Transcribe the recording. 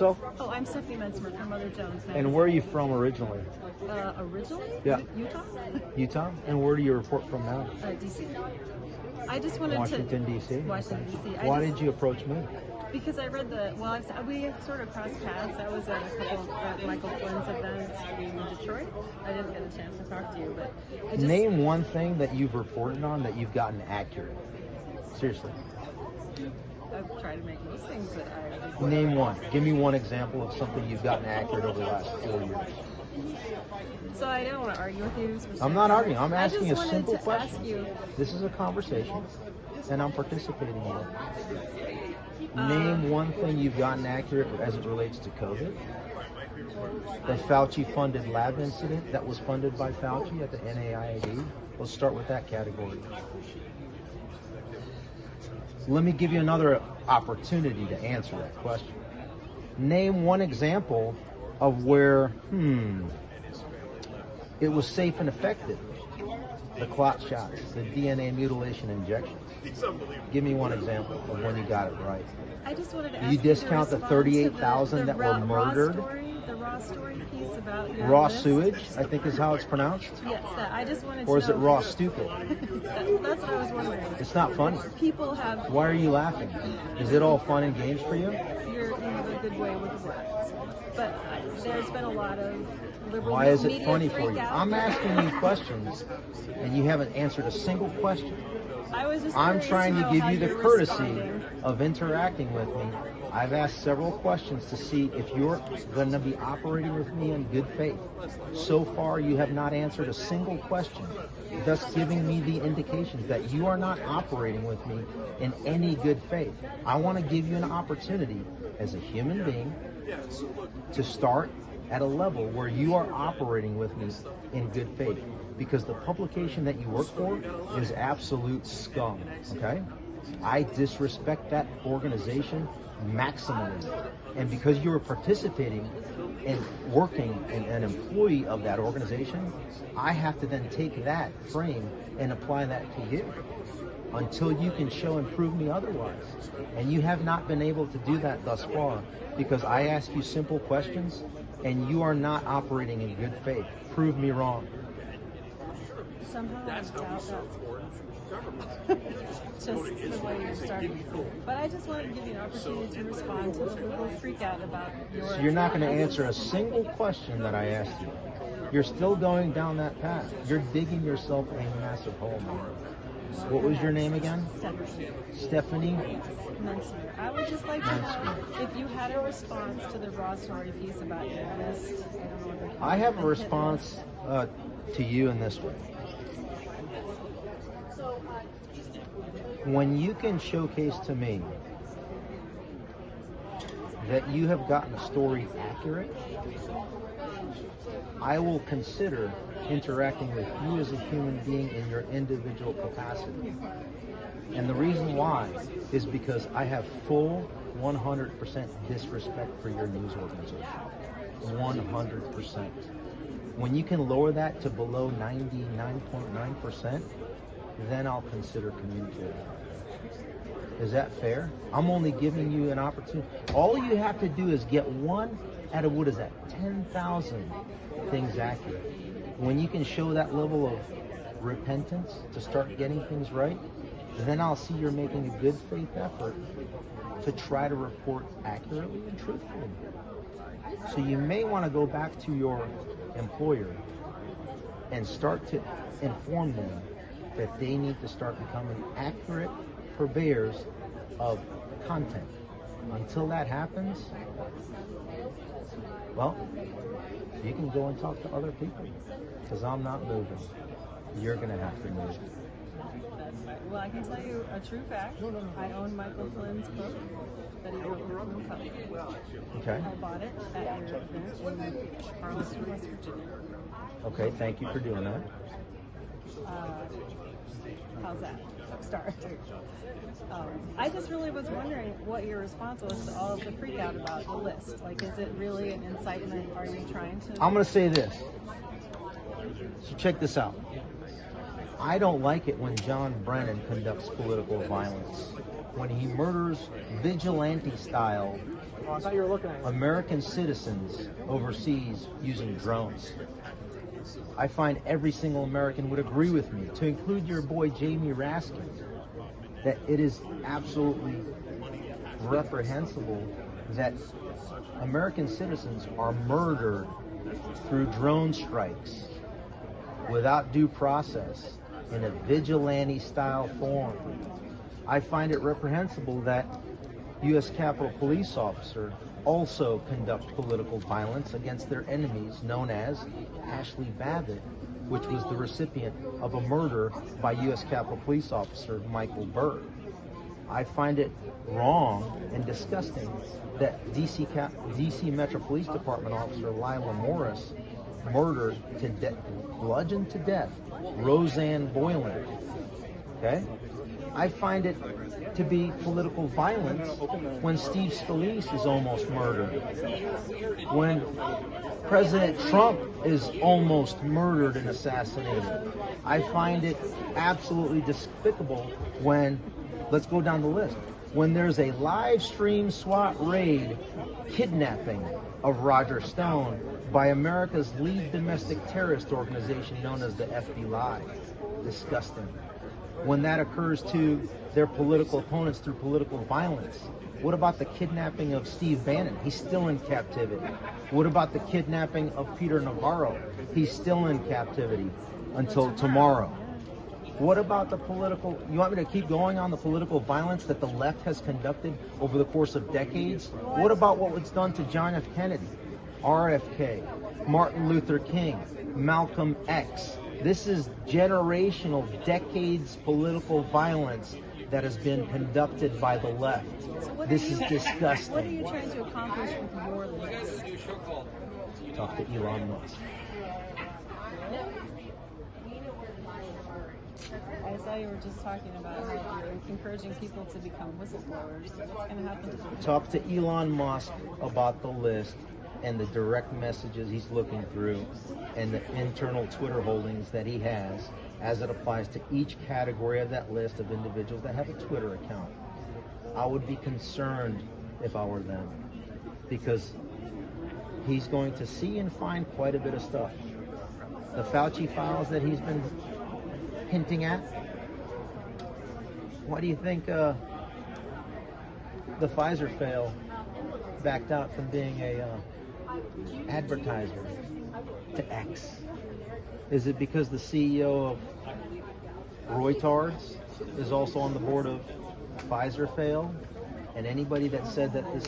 So, Oh, I'm Stephanie Metzmer from Mother Jones. and where are you from originally? Originally? Yeah. Utah? Utah? And where do you report from now? DC. I just wanted Washington, to... D.C.? Washington, D.C. Why did you approach me? Because I read we sort of crossed paths. I was at a couple of Michael Flynn's events in Detroit. I didn't get a chance to talk to you, but I just... Name one thing that you've reported on that you've gotten accurate. Seriously. I've tried to make most things that I... Name one. Give me one example of something you've gotten accurate over the last 4 years. So I don't want to argue with you. I'm not arguing. I'm asking a I simple just wanted to question. ask you... This is a conversation, and I'm participating in it. Name one thing you've gotten accurate as it relates to COVID. The Fauci-funded lab incident that was funded by Fauci at the NIAID. Let's start with that category. Let me give you another opportunity to answer that question. Name one example of where, it was safe and effective. The clot shots, the DNA mutilation injections. Give me one example of when you got it right. I just wanted to ask You discount the 38,000 that were murdered. The raw story piece about your Raw list. sewage, I think is how it's pronounced. Yes, that. I just wanted to Or is know. it raw stupid? That's what I was wondering. It's not funny. People have... Why are you laughing? Is it all fun and games for you? You have a good way with words. But there's been a lot of liberal Why is it media funny for freak you? out. I'm asking you questions, and you haven't answered a single question. I was just I'm curious trying to know give how you the you're courtesy responding. of interacting with me. I've asked several questions to see if you're going to be operating with me in good faith. So far, you have not answered a single question, thus giving me the indications that you are not operating with me in any good faith. I want to give you an opportunity as a human being to start at a level where you are operating with me in good faith, because the publication that you work for is absolute scum, okay? I disrespect that organization maximally. And because you are participating and working and an employee of that organization, I have to then take that frame and apply that to you until you can show and prove me otherwise. And you have not been able to do that thus far, because I ask you simple questions and you are not operating in good faith. Prove me wrong. Somehow I doubt that's just the way you're starting. But I just wanted to give you an opportunity to respond to the liberal freak out about your... So you're not going to answer a single question that I asked you. You're still going down that path. You're digging yourself a massive hole, man. What was your name again? Stephanie Metzmer. I would just like to know if you had a response to the raw story piece about your list. I have a response to you in this way. When you can showcase to me that you have gotten a story accurate, I will consider interacting with you as a human being in your individual capacity. And the reason why is because I have full 100% disrespect for your news organization. 100%. When you can lower that to below 99.9%, then I'll consider communicating. Is that fair? I'm only giving you an opportunity. All you have to do is get one out of, 10,000 things accurate. When you can show that level of repentance to start getting things right, then I'll see you're making a good faith effort to try to report accurately and truthfully. So you may want to go back to your employer and start to inform them that they need to start becoming accurate purveyors of content. Until that happens, well, you can go and talk to other people, because I'm not moving. You're going to have to move. Well, I can tell you a true fact. I own Michael Flynn's book that he wrote for Room Company. Okay. I bought it at your event in Arlington, West Virginia. Okay, thank you for doing that. How's that? Start. I just really was wondering what your response was to all of the freak out about the list. Like, is it really an incitement? Are you trying to... I'm going to say this. So check this out. I don't like it when John Brennan conducts political violence. When he murders vigilante style Oh, I thought you were looking at it. American citizens overseas using drones. I find every single American would agree with me, to include your boy Jamie Raskin, that it is absolutely reprehensible that American citizens are murdered through drone strikes without due process in a vigilante style form. I find it reprehensible that U.S. Capitol Police officer also conduct political violence against their enemies, known as Ashley Babbitt, which was the recipient of a murder by U.S. Capitol Police officer Michael Byrd. I find it wrong and disgusting that DC Metro Police Department officer Lila Morris murdered to death, bludgeoned to death, Roseanne Boylan. Okay? I find it to be political violence when Steve Scalise is almost murdered, when President Trump is almost murdered and assassinated. I find it absolutely despicable when, let's go down the list, when there's a live stream SWAT raid kidnapping of Roger Stone by America's lead domestic terrorist organization known as the FBI. Disgusting. When that occurs to their political opponents through political violence. What about the kidnapping of Steve Bannon? He's still in captivity. What about the kidnapping of Peter Navarro? He's still in captivity until tomorrow. What about the political, you want me to keep going on the political violence that the left has conducted over the course of decades? What about what was done to John F. Kennedy, RFK, Martin Luther King, Malcolm X? This is generational, decades political violence that has been conducted by the left. So this is disgusting. What are you trying to accomplish with your list? Talk to Elon Musk. I saw you were just talking about how you're encouraging people to become whistleblowers. What's going to happen to them? Talk to Elon Musk about the list and the direct messages he's looking through and the internal Twitter holdings that he has as it applies to each category of that list of individuals that have a Twitter account. I would be concerned if I were them, because he's going to see and find quite a bit of stuff. The Fauci files that he's been hinting at. Why do you think the Pfizer fail backed out from being a advertiser to X? Is it because the CEO of Reuters is also on the board of Pfizer fail? And anybody that said that this